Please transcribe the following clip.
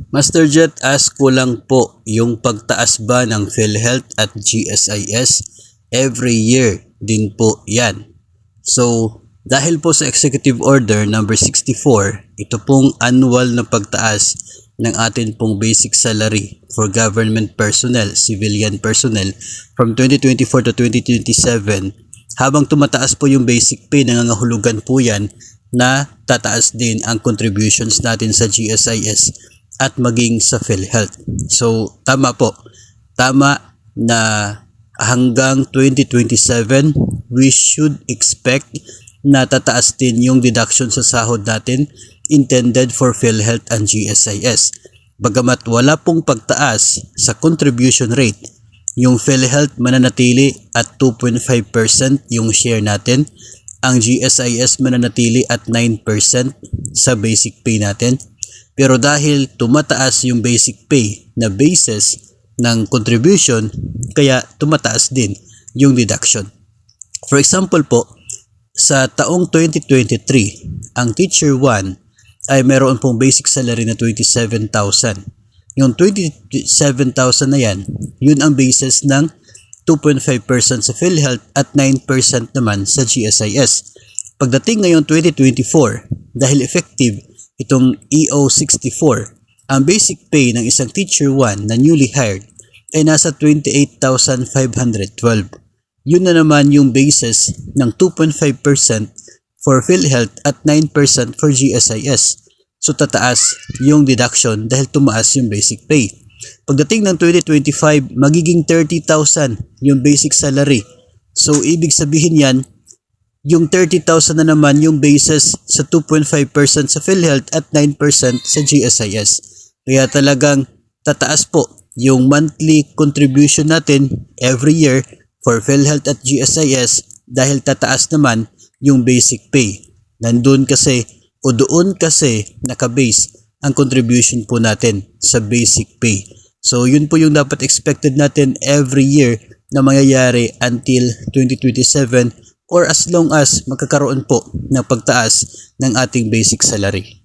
Master Jet, ask ko lang po, yung pagtaas ba ng PhilHealth at GSIS every year din po yan. So, dahil po sa Executive Order number 64, ito pong annual na pagtaas ng atin pong basic salary for government personnel, civilian personnel from 2024 to 2027, habang tumataas po yung basic pay, nangangahulugan po yan na tataas din ang contributions natin sa GSIS at maging sa PhilHealth. So, tama po. Tama na hanggang 2027, we should expect na tataas din yung deduction sa sahod natin intended for PhilHealth and GSIS. Bagamat wala pong pagtaas sa contribution rate, yung PhilHealth mananatili at 2.5% yung share natin. Ang GSIS mananatili at 9% sa basic pay natin. Pero dahil tumataas yung basic pay na basis ng contribution, kaya tumataas din yung deduction. For example po, sa taong 2023, ang Teacher 1 ay meron pong basic salary na 27,000. Yung 27,000 na yan, yun ang basis ng 2.5% sa PhilHealth at 9% naman sa GSIS. Pagdating ngayong 2024, dahil effective itong EO64, ang basic pay ng isang Teacher 1 na newly hired ay nasa 28,512. Yun na naman yung basis ng 2.5% for PhilHealth at 9% for GSIS. So tataas yung deduction dahil tumaas yung basic pay. Pagdating ng 2025, magiging 30,000 yung basic salary. So ibig sabihin yan, yung 30,000 na naman yung basis sa 2.5% sa PhilHealth at 9% sa GSIS. Kaya talagang tataas po yung monthly contribution natin every year for PhilHealth at GSIS dahil tataas naman yung basic pay. Nandun kasi o doon kasi nakabase ang contribution po natin sa basic pay. So yun po yung dapat expected natin every year na mangyayari until 2027 or as long as magkakaroon po ng pagtaas ng ating basic salary.